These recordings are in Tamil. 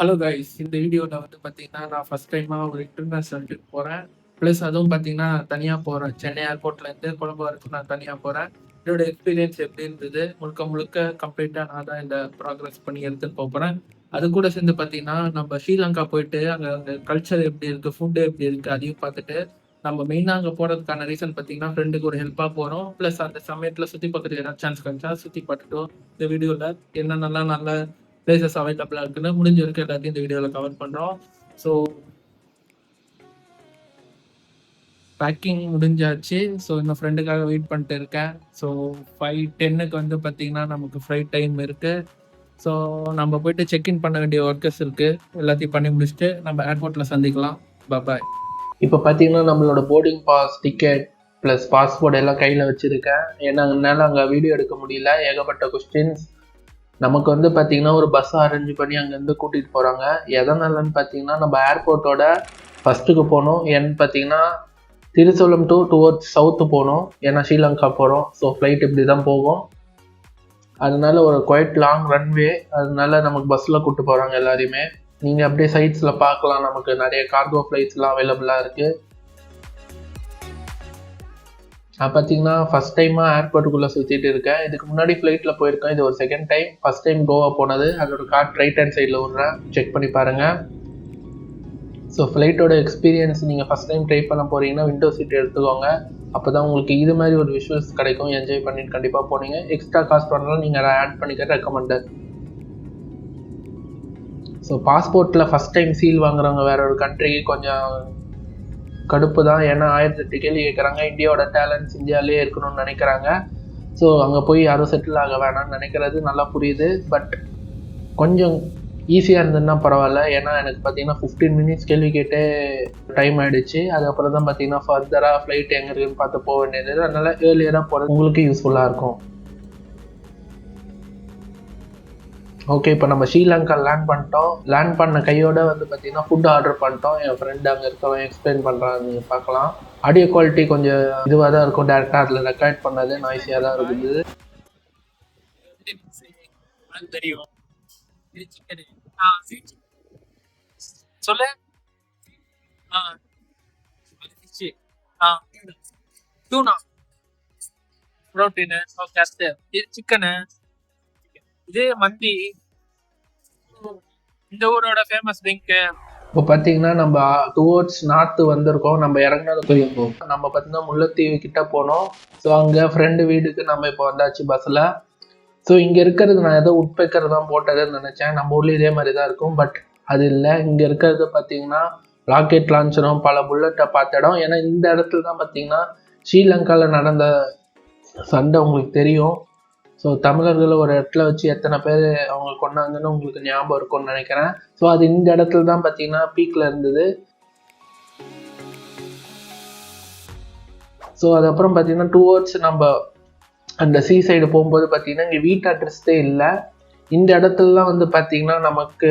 ஹலோ கைஸ், இந்த வீடியோவில் வந்து பார்த்தீங்கன்னா நான் ஃபஸ்ட் டைமாக ஒரு இன்டர்நேஷ்னல் ட்ரிப் போகிறேன். ப்ளஸ் அதுவும் பார்த்தீங்கன்னா நான் தனியாக போகிறேன். சென்னை ஏர்போர்ட்லேருந்து கொழும்பு வரைக்கும் நான் தனியாக போகிறேன். என்னோட எக்ஸ்பீரியன்ஸ் எப்படி இருந்தது, முழுக்க முழுக்க கம்ப்ளீட்டாக நான் தான் இந்த ப்ராக்ரஸ் பண்ணி எடுத்துகிட்டு போகிறேன். அது கூட சேர்ந்து பார்த்தீங்கன்னா நம்ம ஸ்ரீலங்கா போயிட்டு அங்கே அங்கே கல்ச்சர் எப்படி இருக்குது, ஃபுட்டு எப்படி இருக்குது அதையும் பார்த்துட்டு நம்ம மெயினாக அங்கே போகிறதுக்கான ரீசன் பார்த்தீங்கன்னா ஃப்ரெண்டுக்கு ஒரு ஹெல்ப்பாக போகிறோம். ப்ளஸ் அந்த சமயத்தில் சுற்றி பார்க்குறதுக்கு ஏதாவது சான்ஸ் கிடைச்சா சுற்றி பார்த்துட்டோம். இந்த வீடியோவில் என்னென்னலாம் நல்ல பிளேசஸ் அவைலபிளாக இருக்குன்னு முடிஞ்ச வரைக்கும் எல்லாத்தையும் இந்த வீடியோவில் கவர் பண்ணுறோம். ஸோ பேக்கிங் முடிஞ்சாச்சு. ஸோ இன்னும் ஃப்ரெண்டுக்காக வெயிட் பண்ணிட்டு இருக்கேன். ஸோ 5:10 வந்து பார்த்தீங்கன்னா நமக்கு ஃப்ளைட் டைம் இருக்குது. ஸோ நம்ம போயிட்டு செக்இன் பண்ண வேண்டிய ஒர்க்கர்ஸ் இருக்குது. எல்லாத்தையும் பண்ணி முடிச்சுட்டு நம்ம ஏர்போர்ட்டில் சந்திக்கலாம். பாய். இப்போ பார்த்தீங்கன்னா நம்மளோட boarding pass, ticket plus passport எல்லாம் கையில் வச்சுருக்கேன். ஏன்னா என்னால் அங்கே வீடியோ எடுக்க முடியல, ஏகப்பட்ட கொஸ்டின்ஸ். நமக்கு வந்து பார்த்திங்கன்னா ஒரு பஸ் அரேஞ்ச் பண்ணி அங்கேருந்து கூட்டிகிட்டு போகிறாங்க. எதனாலன்னு பார்த்தீங்கன்னா நம்ம ஏர்போர்ட்டோட ஃபஸ்ட்டுக்கு போகணும். ஏன்னு பார்த்தீங்கன்னா திருச்சூலம் டுவர்ட்ஸ் சவுத்து போகணும். ஏன்னா ஸ்ரீலங்கா போகிறோம். ஸோ ஃப்ளைட் இப்படி தான் போகும். அதனால ஒரு குவைட் லாங் ரன்வே. அதனால நமக்கு பஸ்ஸில் கூப்பிட்டு போகிறாங்க எல்லாரையுமே. நீங்கள் அப்படியே சைட்ஸில் பார்க்கலாம், நமக்கு நிறைய கார்கோ ஃப்ளைட்ஸ்லாம் அவைலபிளாக இருக்குது. நான் பார்த்தீங்கன்னா ஃபஸ்ட் டைமாக ஏர்போர்ட்டுக்குள்ளே சுற்றிட்டு இருக்கேன். இதுக்கு முன்னாடி ஃப்ளைட்டில் போயிருக்கேன். இது ஒரு second time. First time Goa போனது. அதோட கார்ட் ரைட் ஹேண்ட் சைடில் விட்றேன், செக் பண்ணி பாருங்கள். ஸோ ஃப்ளைட்டோட எக்ஸ்பீரியன்ஸ் நீங்கள் ஃபஸ்ட் டைம் ட்ரை பண்ண போகிறீங்கன்னா விண்டோ சீட் எடுத்துக்கோங்க. அப்போ தான் உங்களுக்கு இது மாதிரி ஒரு விஷுவல்ஸ் கிடைக்கும். என்ஜாய் பண்ணிட்டு கண்டிப்பாக போனீங்க. எக்ஸ்ட்ரா காஸ்ட் பண்ணாலும் நீங்கள் அதை ஆட் பண்ணிக்க ரெக்கமெண்டட். ஸோ பாஸ்போர்ட்டில் ஃபஸ்ட் டைம் சீல் வாங்குறவங்க வேற ஒரு கண்ட்ரிக்கு கொஞ்சம் கடுப்பு தான். ஏன்னா 1008 கேள்வி கேட்குறாங்க. இந்தியாவோட டேலண்ட்ஸ் இந்தியாவிலே இருக்கணும்னு நினைக்கிறாங்க. ஸோ அங்கே போய் யாரும் செட்டில் ஆக வேணாம்னு நினைக்கிறது நல்லா புரியுது. பட் கொஞ்சம் ஈஸியாக இருந்ததுன்னா பரவாயில்ல. ஏன்னா எனக்கு பார்த்தீங்கன்னா 15 மினிட்ஸ் கேள்வி கேட்டே டைம் ஆகிடுச்சு. அதுக்கப்புறம் தான் பார்த்தீங்கன்னா ஃபர்தராக ஃப்ளைட் எங்கே இருக்குன்னு பார்த்து போக வேண்டியது. அதனால் ஏர்லியராக போகிறது உங்களுக்கு யூஸ்ஃபுல்லாக இருக்கும். ஓகே, இப்போ நம்ம ஸ்ரீலங்கா லேண்ட் பண்ணிட்டோம். லேண்ட் பண்ண கையோட வந்து பார்த்தீங்கன்னா ஃபுட் ஆர்டர் பண்ணிட்டோம். என் ஃப்ரெண்டு அங்கே இருக்கவன் எக்ஸ்பிளைன் பண்ணுறான், நீங்கள் பார்க்கலாம். ஆடியோ குவாலிட்டி கொஞ்சம் இதுவாக தான் இருக்கும். டேரெக்டாக அதில் ரெக்கார்ட் பண்ணது நாய்ஸியாக தான் இருக்குது. தெரியும் சொல்லு. டூனா புரோட்டீனு, இது சிக்கனு, இது மந்தி. இந்த ஊரோட ஃபேமஸ் ட்ரிங்க். இப்போ பார்த்தீங்கன்னா நம்ம டுவோர்ட்ஸ் நார்த்து வந்திருக்கோம். நம்ம இறங்கினது போயிருக்கோ நம்ம பார்த்தீங்கன்னா முல்லைத்தீவு கிட்ட போனோம். ஸோ அங்கே ஃப்ரெண்டு வீட்டுக்கு நம்ம இப்போ வந்தாச்சு பஸ்ஸில். ஸோ இங்கே இருக்கிறது நான் ஏதோ உட்பெக்கர் தான் போட்டதுன்னு நினச்சேன். நம்ம ஊர்லேயும் இதே மாதிரி தான் இருக்கும். பட் அது இல்லை. இங்கே இருக்கிறது பார்த்தீங்கன்னா ராக்கெட் லான்ச்சரும் பல புல்லட்டை பார்த்த இடம். ஏன்னா இந்த இடத்துல தான் பார்த்தீங்கன்னா ஸ்ரீலங்காவில் நடந்த சண்டை உங்களுக்கு தெரியும். ஸோ தமிழர்களை ஒரு இடத்துல வச்சு எத்தனை பேர் அவங்க கொண்டாங்கன்னு உங்களுக்கு ஞாபகம் இருக்கும்னு நினைக்கிறேன். ஸோ அது இந்த இடத்துல தான் பார்த்தீங்கன்னா பீக்கில் இருந்தது. ஸோ அதுக்கப்புறம் பார்த்தீங்கன்னா டுவோர்ட்ஸ் நம்ம அந்த சீ சைடு போகும்போது பார்த்தீங்கன்னா இங்கே வீட்டு அட்ரஸ்தே இல்லை. இந்த இடத்துலலாம் வந்து பார்த்தீங்கன்னா நமக்கு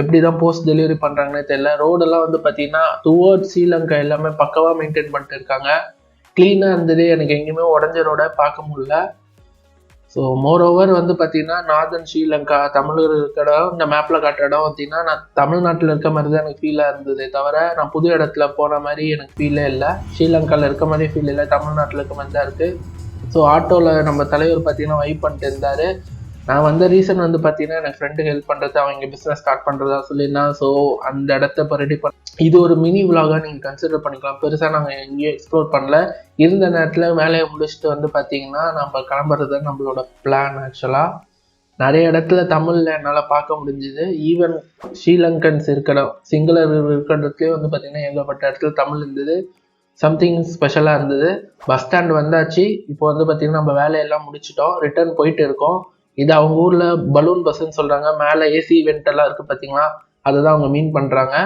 எப்படி தான் போஸ்ட் டெலிவரி பண்ணுறாங்கன்னே தெரியல. ரோடெல்லாம் வந்து பார்த்தீங்கன்னா டுவோர்ட்ஸ் ஸ்ரீலங்கா எல்லாமே பக்கவாக மெயின்டைன் பண்ணிட்டு இருக்காங்க. க்ளீனாக இருந்தது. எனக்கு எங்கேயுமே உடஞ்ச ரோட பார்க்க முடியல. ஸோ மோரோவர் வந்து பார்த்தீங்கன்னா நார்தன் ஸ்ரீலங்கா தமிழர் இருக்கிற இடம், இந்த மேப்பில் காட்டுற இடம் பார்த்தீங்கன்னா நான் தமிழ்நாட்டில் இருக்க மாதிரி தான் எனக்கு ஃபீலாக இருந்ததே தவிர நான் புது இடத்துல போன மாதிரி எனக்கு ஃபீலே இல்லை. ஸ்ரீலங்காவில் இருக்க மாதிரி ஃபீல் இல்லை, தமிழ்நாட்டில் இருக்க மாதிரி தான் இருக்குது. ஸோ ஆட்டோவில் நம்ம தலைவர் பார்த்தீங்கன்னா வைப் பண்ணிட்டு இருந்தார். நான் வந்த ரீசன் வந்து பார்த்தீங்கன்னா எனக்கு ஃப்ரெண்டுக்கு ஹெல்ப் பண்ணுறது, அவங்க இங்கே பிஸ்னஸ் ஸ்டார்ட் பண்ணுறதா சொல்லியிருந்தான். ஸோ அந்த இடத்த இப்போ ரெடி பண்ண இது ஒரு மினி விலாகாக நீங்கள் கன்சிடர் பண்ணிக்கலாம். பெருசாக நாங்கள் எங்கேயும் எக்ஸ்ப்ளோர் பண்ணல. இருந்த நேரத்தில் வேலையை முடிச்சுட்டு வந்து பார்த்தீங்கன்னா நம்ம கிளம்புறது தான் நம்மளோட பிளான். ஆக்சுவலாக நிறைய இடத்துல தமிழில் என்னால் பார்க்க முடிஞ்சுது. ஈவன் ஸ்ரீலங்கன்ஸ் இருக்கிற சிங்களர் இருக்கிறதுலேயே வந்து பார்த்தீங்கன்னா ஏகப்பட்ட இடத்துல தமிழ் இருந்தது. சம்திங் ஸ்பெஷலாக இருந்தது. பஸ் ஸ்டாண்ட் வந்தாச்சு. இப்போ வந்து பார்த்தீங்கன்னா நம்ம வேலையெல்லாம் முடிச்சிட்டோம், ரிட்டர்ன் போயிட்டு இருக்கோம். இது அவங்க ஊரில் பலூன் பஸ்ஸுன்னு சொல்கிறாங்க. மேலே ஏசி இவெண்ட் எல்லாம் இருக்குது பார்த்தீங்களா, அதை தான் அவங்க மீன் பண்ணுறாங்க.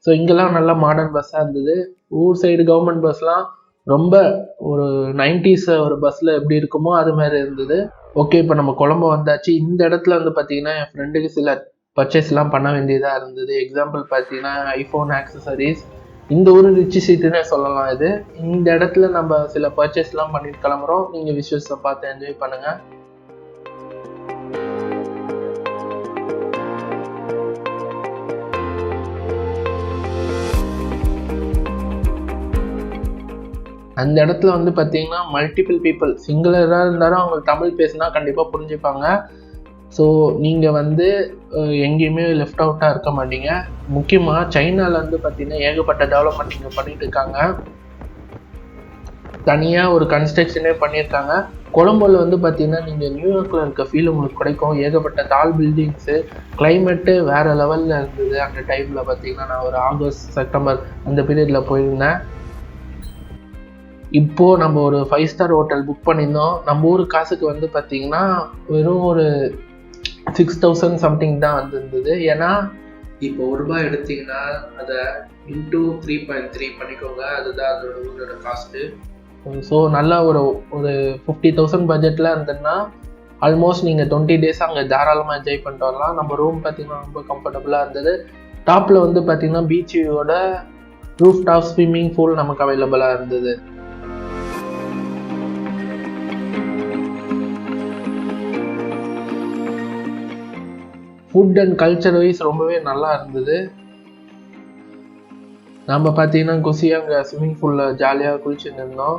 ஸோ இங்கெல்லாம் நல்லா மாடர்ன் பஸ்ஸாக இருந்தது. ஊர் சைடு கவர்மெண்ட் பஸ்லாம் ரொம்ப ஒரு 90s ஒரு பஸ்ஸில் எப்படி இருக்குமோ அது மாதிரி இருந்தது. ஓகே, இப்போ நம்ம கொழம்பு வந்தாச்சு. இந்த இடத்துல வந்து பார்த்தீங்கன்னா என் ஃப்ரெண்டுக்கு சில பர்ச்சேஸ்லாம் பண்ண வேண்டியதாக இருந்தது. எக்ஸாம்பிள் பார்த்தீங்கன்னா ஐஃபோன் ஆக்சசரிஸ். இந்த ஒரு ரிச் சீட்டுன்னே சொல்லலாம். இது இந்த இடத்துல நம்ம சில பர்ச்சேஸ்லாம் பண்ணிட்டு கிளம்புறோம். நீங்கள் விஷுவல்ஸை பார்த்து என்ஜாய் பண்ணுங்கள். அந்த இடத்துல வந்து பார்த்தீங்கன்னா மல்டிபிள் பீப்புள் சிங்குலராக இருந்தாலும் அவங்க தமிழ் பேசினா கண்டிப்பாக புரிஞ்சுப்பாங்க. ஸோ நீங்கள் வந்து எங்கேயுமே லெஃப்ட் அவுட்டாக இருக்க மாட்டீங்க. முக்கியமாக சைனாவில் வந்து பார்த்தீங்கன்னா ஏகப்பட்ட டெவலப்மெண்ட் இங்கே பண்ணிட்டு இருக்காங்க. தனியாக ஒரு கன்ஸ்ட்ரக்ஷனே பண்ணியிருக்காங்க. கொலம்போவில் வந்து பார்த்தீங்கன்னா நீங்கள் நியூயார்க்கில் இருக்க ஃபீல் உங்களுக்கு கிடைக்கும். ஏகப்பட்ட டால் பில்டிங்ஸு, கிளைமேட்டு வேறு லெவலில் இருந்தது. அந்த டைமில் பார்த்தீங்கன்னா நான் ஒரு ஆகஸ்ட் செப்டம்பர் அந்த பீரியடில் போயிருந்தேன். இப்போது நம்ம ஒரு 5 ஸ்டார் ஹோட்டல் புக் பண்ணியிருந்தோம். நம்ம ஊர் காசுக்கு வந்து பார்த்தீங்கன்னா வெறும் ஒரு 6,000 சம்திங் தான் வந்துருந்தது. ஏன்னா இப்போ ₹1 எடுத்தீங்கன்னா அதை இன்டூ 3.3 பண்ணிக்கோங்க. அதுதான் அதோட ஊரோட காஸ்ட்டு. ஸோ நல்லா ஒரு 50,000 பட்ஜெட்டில் இருந்ததுன்னா ஆல்மோஸ்ட் நீங்கள் 20 டேஸ் அங்கே தாராளமாக என்ஜாய் பண்ணிட்டு வரலாம். நம்ம ரூம் பார்த்தீங்கன்னா ரொம்ப கம்ஃபர்டபுளாக இருந்தது. டாப்பில் வந்து பார்த்தீங்கன்னா பீச் வியூவோட ரூஃப் டாப் ஸ்விம்மிங் பூல் நமக்கு அவைலபிளாக இருந்தது. ஃபுட் அண்ட் கல்ச்சர் வைஸ் ரொம்பவே நல்லா இருந்தது. நம்ம பார்த்தீங்கன்னா குஷியாக அங்கே ஸ்விம்மிங் பூலில் ஜாலியாக குளிச்சுட்டு இருந்தோம்.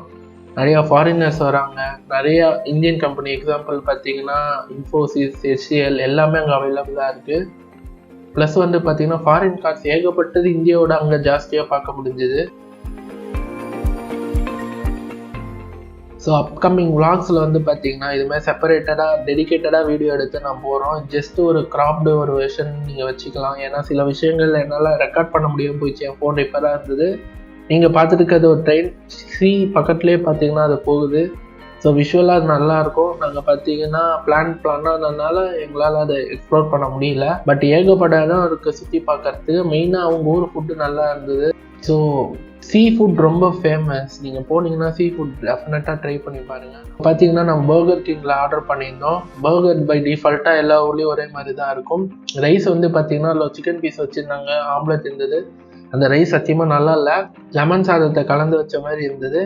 நிறையா ஃபாரினர்ஸ் வராங்க. நிறையா இந்தியன் கம்பெனி எக்ஸாம்பிள் பார்த்தீங்கன்னா இன்ஃபோசிஸ், HCL எல்லாமே அங்கே அவைலபிளாக இருக்குது. ப்ளஸ் வந்து பார்த்தீங்கன்னா ஃபாரின் கார்ஸ் ஏகப்பட்டது இந்தியாவோட அங்கே ஜாஸ்தியாக பார்க்க முடிஞ்சுது. ஸோ அப்கமிங் விளாக்ஸில் வந்து பார்த்தீங்கன்னா இதுமாதிரி செப்பரேட்டடாக டெடிக்கேட்டடாக வீடியோ எடுத்து நான் போகிறோம். ஜஸ்ட்டு ஒரு கிராப்டு ஒரு வெர்ஷன் நீங்கள் வச்சுக்கலாம். ஏன்னா சில விஷயங்கள் என்னால் ரெக்கார்ட் பண்ண முடியாமல் போயிடுச்சு. என் ஃபோன் ரிப்பேராக இருந்தது. நீங்கள் பார்த்துட்டு இருக்கிறது ஒரு ட்ரெயின் பக்கத்துலேயே பார்த்தீங்கன்னா அது போகுது. ஸோ விஷுவலாக அது நல்லாயிருக்கும். நாங்கள் பார்த்தீங்கன்னா பிளானானதுனால எங்களால் அதை எக்ஸ்ப்ளோர் பண்ண முடியல. பட் ஏகப்பட்ட இடம் இருக்குது சுற்றி பார்க்கறதுக்கு. மெயினாக அவங்க ஊர் ஃபுட்டு நல்லா இருந்தது. ஸோ சீ ஃபுட் ரொம்ப ஃபேமஸ். நீங்கள் போனீங்கன்னா சீ ஃபுட் டெஃபினட்டாக ட்ரை பண்ணி பாருங்கள். பார்த்தீங்கன்னா நம்ம பர்கர் கிங்கில் ஆர்டர் பண்ணியிருந்தோம். பர்கர் பை டிஃபால்ட்டாக எல்லா ஊர்லேயும் ஒரே மாதிரி தான் இருக்கும். ரைஸ் வந்து பார்த்தீங்கன்னா அதில் சிக்கன் பீஸ் வச்சுருந்தாங்க, ஆம்லெட் இருந்தது. அந்த ரைஸ் சத்தியமாக நல்லா இல்லை. லெமன் சாதத்தை கலந்து வச்ச மாதிரி இருந்தது.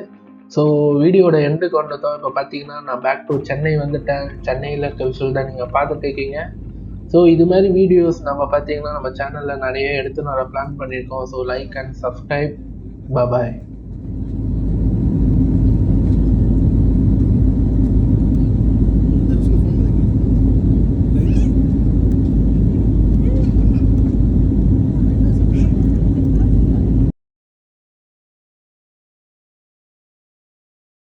ஸோ வீடியோட எண்டுக்கு வந்ததும் இப்போ பார்த்தீங்கன்னா நான் பேக் டு சென்னை வந்துட்டேன். சென்னையில் இருக்க விஷயம் தான் நீங்கள் பார்த்துட்டு இருக்கீங்க. ஸோ இது மாதிரி வீடியோஸ் நம்ம பார்த்தீங்கன்னா நம்ம சேனலில் நிறைய எடுத்து நான் பிளான் பண்ணியிருக்கோம். So like and subscribe. Bye.